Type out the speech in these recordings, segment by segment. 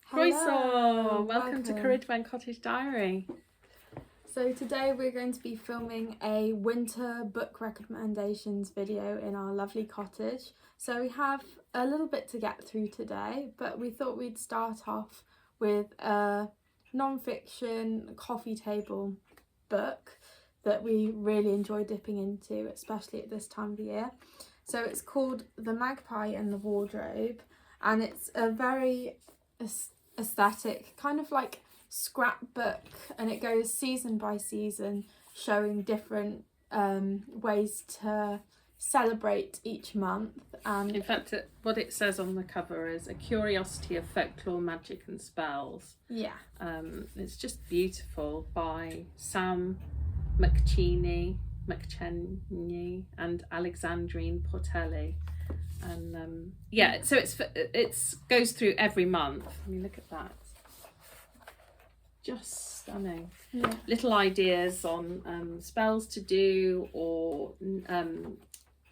Hello, welcome to Caridwen Cottage Diary. So today we're going to be filming a winter book recommendations video in our lovely cottage. So we have a little bit to get through today, but we thought we'd start off with a non-fiction coffee table book that we really enjoy dipping into, especially at this time of the year. So it's called The Magpie and the Wardrobe, and it's a very aesthetic, kind of like scrapbook, and it goes season by season, showing different ways to celebrate each month. And in fact, what it says on the cover is a curiosity of folklore, magic and spells. Yeah. It's just beautiful, by Sam McKechnie and Alexandrine Portelli. And yeah, so it's goes through every month. I mean, look at that, just stunning. Yeah. Little ideas on spells to do, or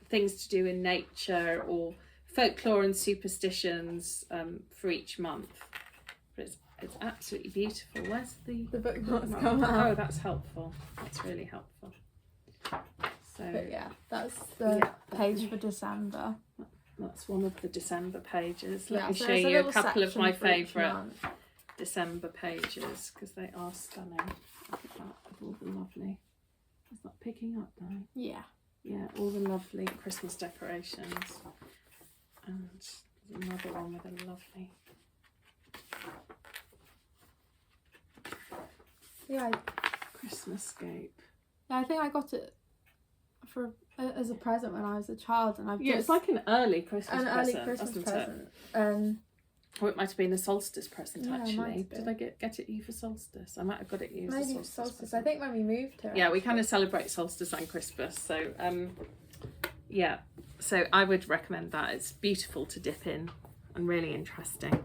things to do in nature, or folklore and superstitions for each month. But it's absolutely beautiful. Where's the bookmarks come out? Oh, that's helpful. That's really helpful. So but yeah, that's the page for December. That's one of the December pages. Let Yeah, me so show there's a you a little couple of my section for each favourite month. December pages, because they are stunning. Look at that, with all the lovely. Is that picking up, Diane? Yeah. Yeah, all the lovely Christmas decorations. And there's another one with a lovely. Yeah. Christmas scape. Yeah, I think I got it for as a present when I was a child, and It's like an early Christmas an present, early Christmas wasn't present. it? Or it might have been a solstice present, Yeah, it might actually. have Did been. I get it you for solstice? I might have got it you as a Maybe solstice solstice. present. I think when we moved here. Yeah, we kind of celebrate solstice and Christmas, so yeah, so I would recommend that. It's beautiful to dip in and really interesting.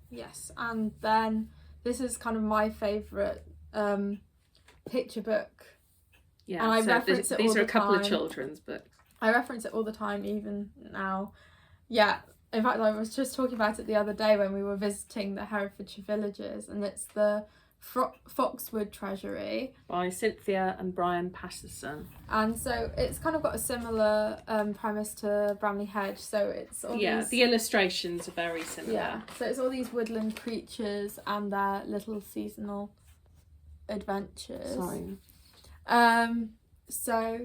Yes, and then this is kind of my favourite picture book. Yeah, and I so reference it these all are a the couple of time. children's books. I reference it all the time, even now. Yeah, in fact, I was just talking about it the other day when we were visiting the Herefordshire villages, and it's the Foxwood Treasury By Cynthia and Brian Paterson. And so it's kind of got a similar premise to Bramley Hedge. So it's all these, the illustrations are very similar. Yeah, so it's all these woodland creatures and their little seasonal adventures. Sorry. So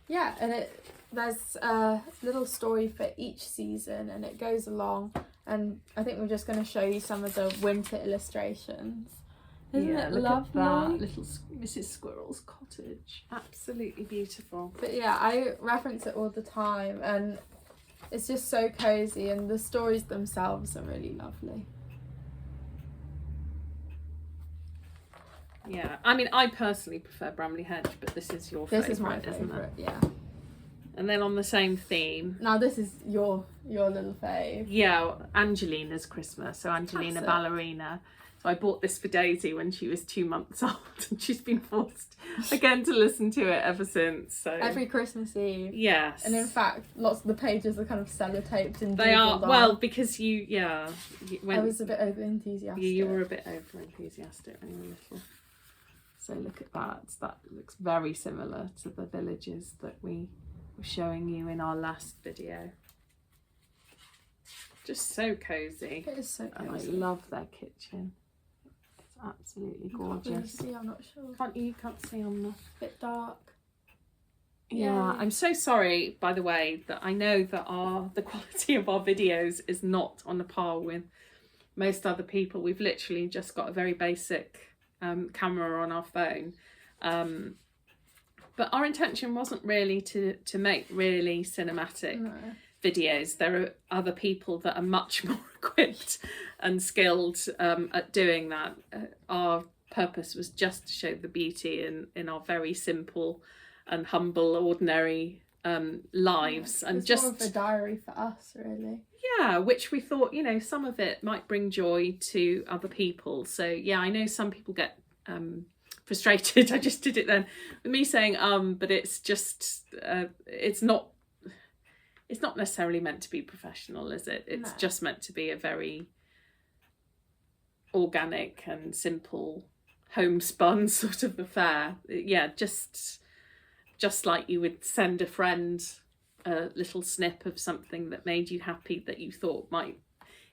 yeah, and there's a little story for each season, and it goes along. And I think we're just going to show you some of the winter illustrations. Isn't it look lovely? At that little Mrs. Squirrel's cottage. Absolutely beautiful. But yeah, I reference it all the time, and it's just so cozy, and the stories themselves are really lovely. Yeah, I mean, I personally prefer Bramley Hedge, but this is your favourite, This is my isn't favourite, it? yeah. And then on the same theme. Now this is your little fave. Yeah, Angelina's Christmas. So Angelina Classic. Ballerina. So I bought this for Daisy when she was 2 months old, and she's been forced again to listen to it ever since. So every Christmas Eve. Yes. And in fact, lots of the pages are kind of sellotaped and they are, doodled on. well, because when I was a bit over enthusiastic. you were a bit over enthusiastic when you were little. So look at that. That looks very similar to the villages that we were showing you in our last video. Just so cozy. It is so And I cozy. love their kitchen. It's absolutely gorgeous. Can't really see, I'm not sure. Can't see on the... Bit dark. Yeah, Yay. I'm so sorry, by the way, that I know that the quality of our videos is not on a par with most other people. We've literally just got a very basic camera on our phone. But our intention wasn't really to make really cinematic videos. There are other people that are much more equipped and skilled at doing that. Our purpose was just to show the beauty in our very simple and humble, ordinary lives. Yeah, and it's just more of a diary for us, really. Yeah, which we thought, some of it might bring joy to other people. So yeah, I know some people get frustrated. I just did it then with me saying but it's just it's not necessarily meant to be professional, is it? It's just meant to be a very organic and simple homespun sort of affair. Yeah, just like you would send a friend a little snip of something that made you happy, that you thought might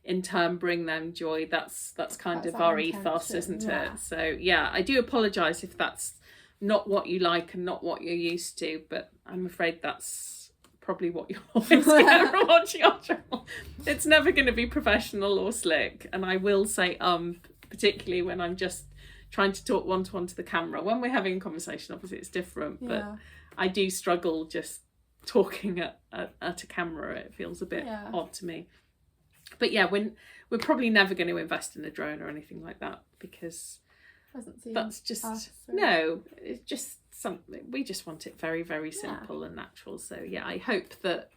in turn bring them joy. That's kind of our ethos, isn't it? So yeah, I do apologise if that's not what you like and not what you're used to, but I'm afraid that's probably what you're always get from watching our channel. It's never going to be professional or slick, and I will say particularly when I'm just trying to talk one-to-one to the camera. When we're having a conversation, obviously it's different, but I do struggle just talking at a camera. It feels a bit odd to me. But yeah, we're probably never going to invest in a drone or anything like that, because that's just no, it's just something we just want it very, very simple and natural. So yeah, I hope that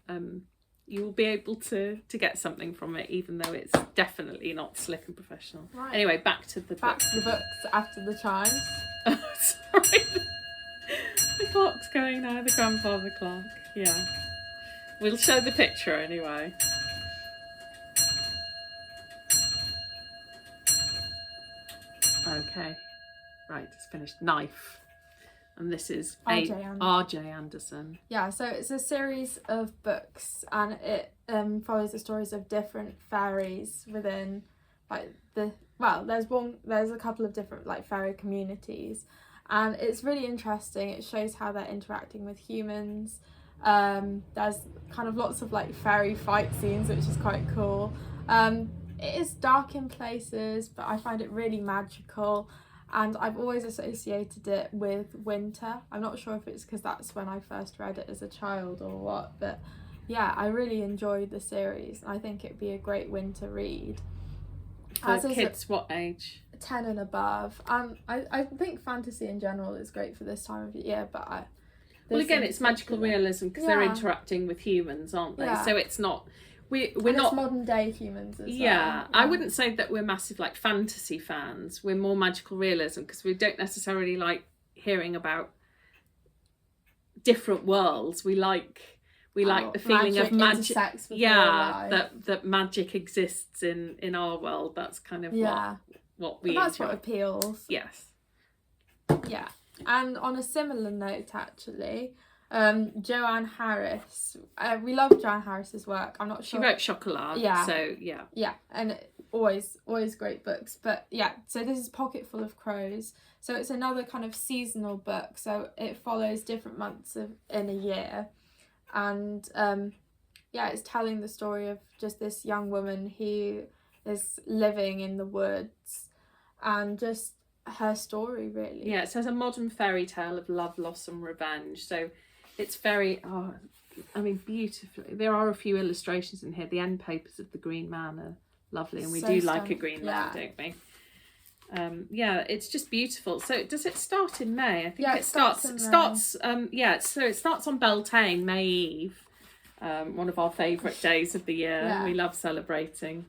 you will be able to get something from it, even though it's definitely not slick and professional. Right. Anyway, back to the books after the chimes. Sorry, the clock's going now. The grandfather clock. Yeah, we'll show the picture anyway. Okay, right, it's finished. Knife. And this is R.J. Anderson. Yeah, so it's a series of books, and it follows the stories of different fairies within, like, there's a couple of different, like, fairy communities, and it's really interesting. It shows how they're interacting with humans. There's kind of lots of, like, fairy fight scenes, which is quite cool. It is dark in places, but I find it really magical. And I've always associated it with winter. I'm not sure if it's because that's when I first read it as a child or what, but yeah, I really enjoyed the series. I think it'd be a great winter read. For kids, what age? 10 and above. I think fantasy in general is great for this time of year, but well, again, it's magical realism because they're interacting with humans, aren't they? So it's not. We're not modern day humans as well. Yeah, I wouldn't say that we're massive like fantasy fans. We're more magical realism because we don't necessarily like hearing about different worlds. We like the feeling of magic. That magic exists in our world. That's kind of what we that's enjoy. What appeals. Yes. Yeah, and on a similar note, actually. Joan Harris. We love Joan Harris's work. I'm not sure. She wrote Chocolat. Yeah. So yeah. Yeah, and always great books. But yeah, so this is Pocket Full of Crows. So it's another kind of seasonal book. So it follows different months in a year, and it's telling the story of just this young woman who is living in the woods, and just her story really. Yeah, it says a modern fairy tale of love, loss, and revenge. So. It's very, beautifully. There are a few illustrations in here. The end papers of the Green Man are lovely, and we do like a green man, don't we? It's just beautiful. So does it start in May? I think it starts. So it starts on Beltane, May Eve, one of our favourite days of the year. Yeah. We love celebrating.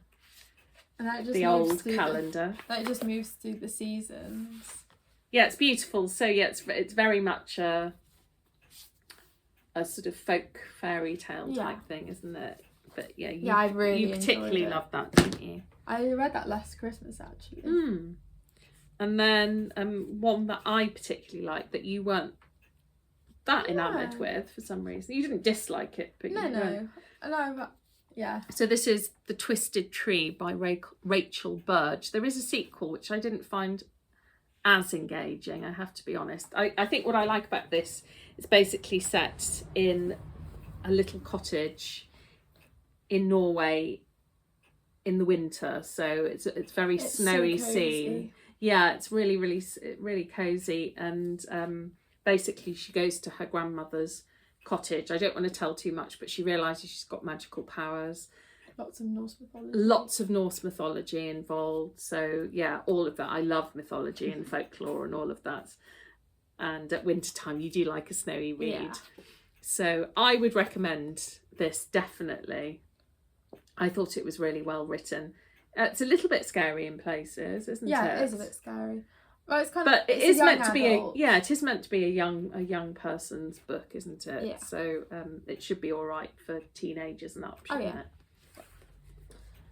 And that just the old calendar. That just moves through the seasons. Yeah, it's beautiful. So yeah, it's very much a sort of folk fairy tale type thing, isn't it? But yeah, you particularly loved that, didn't you? I read that last Christmas actually. And then one that I particularly liked that you weren't that enamoured with for some reason. You didn't dislike it, but no, but yeah. So this is The Twisted Tree by Rachel Burge. There is a sequel which I didn't find as engaging, I have to be honest. I think what I like about this, it's basically set in a little cottage in Norway in the winter, so it's very snowy scene. Yeah, it's really, really, really cozy, and basically she goes to her grandmother's cottage. I don't want to tell too much, but she realises she's got magical powers. Lots of Norse mythology involved. So yeah, all of that. I love mythology and folklore and all of that. And at winter time, you do like a snowy read. Yeah. So I would recommend this, definitely. I thought it was really well written. It's a little bit scary in places, isn't it? Yeah, it is a bit scary. Well, it's kind of. But it is meant to be it is meant to be a young person's book, isn't it? Yeah. So it should be all right for teenagers and up, shouldn't it?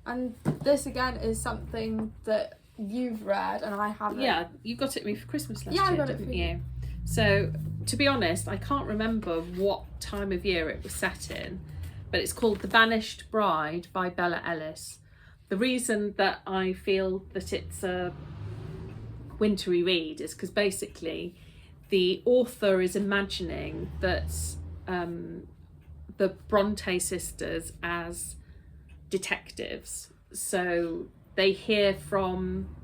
And this again is something that you've read and I haven't. Yeah, you got it me for Christmas last Yeah, I year, got it didn't for you? you. So, to be honest, I can't remember what time of year it was set in, but it's called The Banished Bride by Bella Ellis. The reason that I feel that it's a wintry read is because basically the author is imagining that the Bronte sisters as detectives. So they hear from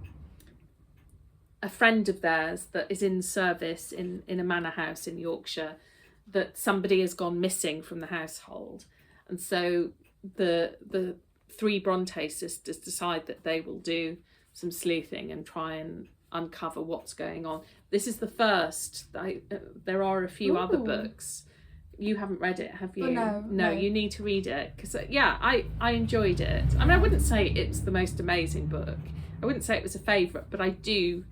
a friend of theirs that is in service in a manor house in Yorkshire that somebody has gone missing from the household. And so the three Bronte sisters decide that they will do some sleuthing and try and uncover what's going on. This is the first. There are a few other books. You haven't read it, have you? Oh, no. You need to read it because I enjoyed it. I mean, I wouldn't say it's the most amazing book. I wouldn't say it was a favourite, but I do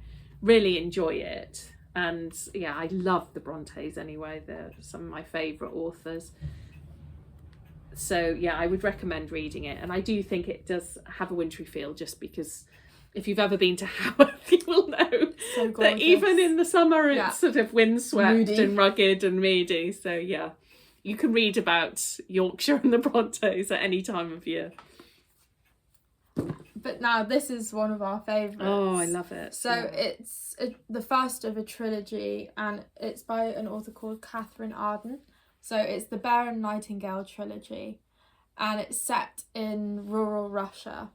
really enjoy it. And yeah, I love the Brontes anyway. They're some of my favourite authors. So yeah, I would recommend reading it. And I do think it does have a wintry feel, just because if you've ever been to Haworth, you will know that even in the summer it's sort of windswept Moody. and rugged and moody. So yeah, you can read about Yorkshire and the Brontes at any time of year. But now this is one of our favourites. Oh, I love it. So it's the first of a trilogy, and it's by an author called Katherine Arden. So it's the Bear and Nightingale trilogy, and it's set in rural Russia.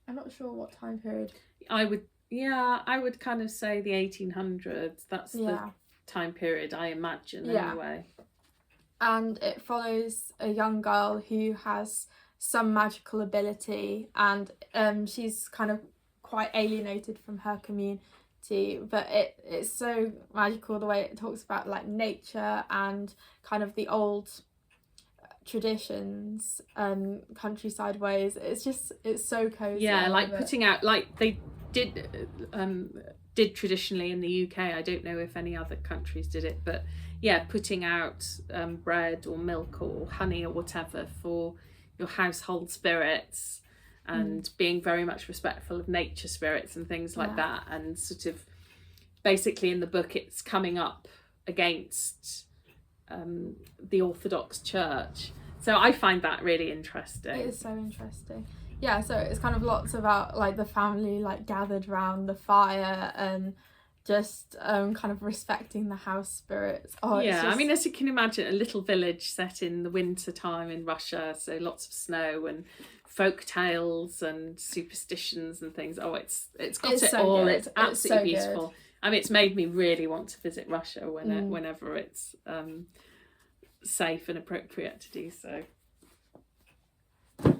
I'm not sure what time period. I would kind of say the 1800s. That's the time period I imagine anyway. And it follows a young girl who has some magical ability, and she's kind of quite alienated from her community, but it's so magical the way it talks about like nature and kind of the old traditions, countryside ways. It's so cozy. Like putting out, like they did traditionally in the UK. I don't know if any other countries did it, but yeah, putting out bread or milk or honey or whatever for your household spirits, and being very much respectful of nature spirits and things like that. And sort of basically in the book it's coming up against the Orthodox Church. So I find that really interesting. It is so interesting. Yeah, so it's kind of lots about like the family like gathered round the fire and just kind of respecting the house spirits. I mean, as you can imagine, a little village set in the winter time in Russia, so lots of snow and folk tales and superstitions and things. It's got it all. Good. It's absolutely beautiful. Good. I mean, it's made me really want to visit Russia whenever it's safe and appropriate to do so.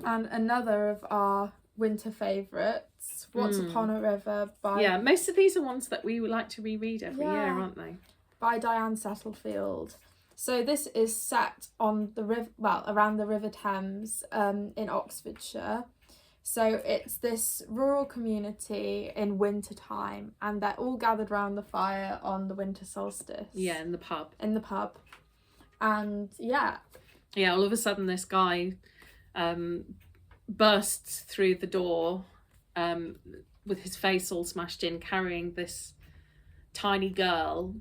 And another of our winter favourites, Once Upon a River by... Yeah, most of these are ones that we would like to reread every year, aren't they? By Diane Satlefield. So this is set on the river, around the River Thames in Oxfordshire. So it's this rural community in winter time, and they're all gathered round the fire on the winter solstice. Yeah, in the pub. And all of a sudden this guy bursts through the door with his face all smashed in, carrying this tiny girl,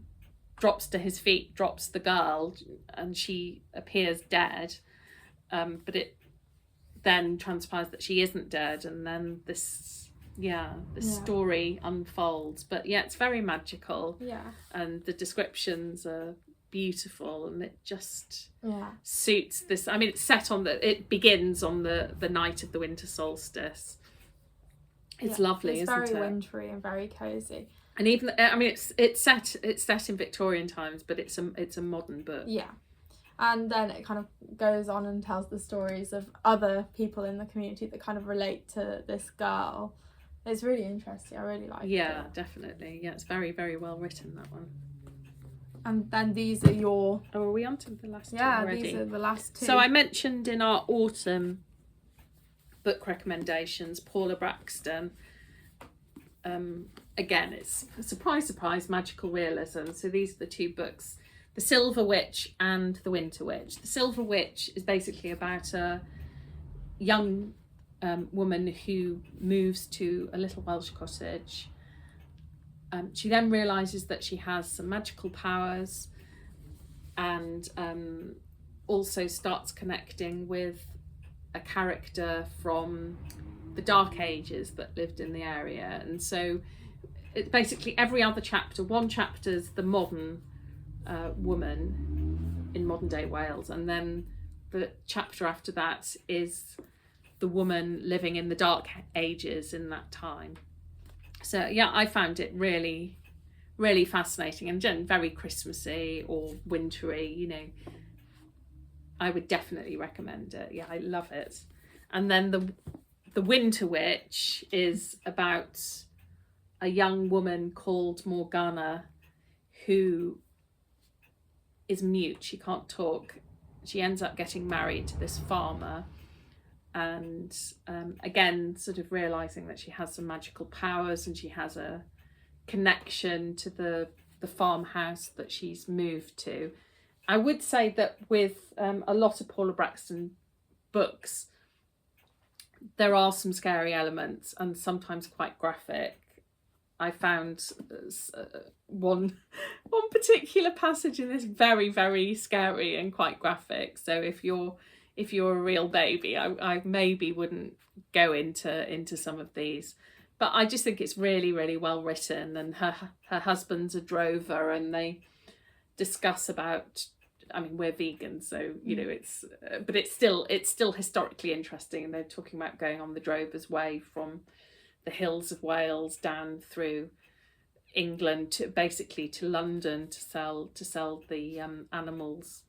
drops to his feet, drops the girl, and she appears dead. But it then transpires that she isn't dead, and then this story unfolds. But it's very magical. Yeah. And the descriptions are beautiful, and it just suits this. I mean, it begins on the night of the winter solstice. It's lovely, isn't it? It's very wintry and very cozy. And even it's set in Victorian times, but it's a modern book. Yeah. And then it kind of goes on and tells the stories of other people in the community that kind of relate to this girl. It's really interesting. I really like it. Yeah, definitely. Yeah, it's very, very well written, that one. And then these are your... Oh, are we on to the last two already? Yeah, these are the last two. So I mentioned in our autumn book recommendations, Paula Brackston. Again, it's surprise, magical realism. So these are the two books, The Silver Witch and The Winter Witch. The Silver Witch is basically about a young woman who moves to a little Welsh cottage. She then realises that she has some magical powers, and also starts connecting with a character from the Dark Ages that lived in the area. And so it's basically every other chapter. One chapter's the modern woman in modern day Wales, and then the chapter after that is the woman living in the Dark Ages in that time. So yeah, I found it really, really fascinating, and very Christmassy or wintry, you know. I would definitely recommend it. Yeah, I love it. And then the Winter Witch is about a young woman called Morgana who is mute. She can't talk. She ends up getting married to this farmer, and again sort of realizing that she has some magical powers, and she has a connection to the farmhouse that she's moved to. I would say that with a lot of Paula Brackston books, there are some scary elements and sometimes quite graphic. I found one particular passage in this very, very scary and quite graphic. So if you're a real baby, I maybe wouldn't go into some of these. But I just think it's really, really well written, and her husband's a drover, and they discuss about, I mean, we're vegan, so you know, but it's still historically interesting, and they're talking about going on the drover's way from the hills of Wales down through England to basically to London to sell the animals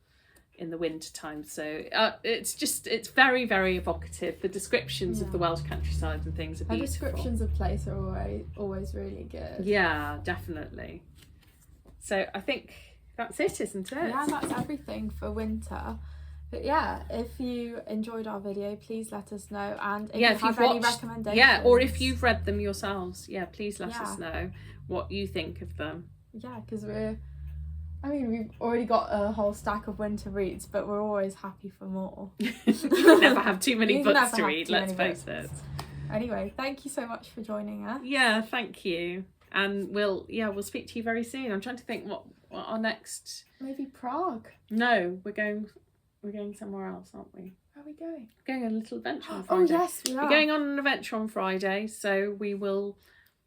in the winter time. So it's very, very evocative. The descriptions of the Welsh countryside and things are beautiful. The descriptions of place are always really good. Yeah, definitely. So I think that's it, isn't it? Yeah, that's everything for winter. But yeah, if you enjoyed our video, please let us know. And if you have any recommendations. Yeah, or if you've read them yourselves, please let us know what you think of them. Yeah, because we've already got a whole stack of winter reads, but we're always happy for more. You can never have too many books to read, let's face it. Anyway, thank you so much for joining us. Yeah, thank you. And we'll speak to you very soon. I'm trying to think what our next... Maybe Prague. No, we're going somewhere else, aren't we? Where are we going? We're going on a little adventure on Friday. Oh yes, we are. We're going on an adventure on Friday, so we will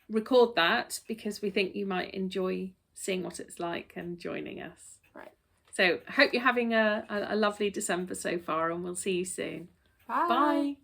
record that because we think you might enjoy seeing what it's like and joining us. Right. So I hope you're having a lovely December so far, and we'll see you soon. Bye. Bye.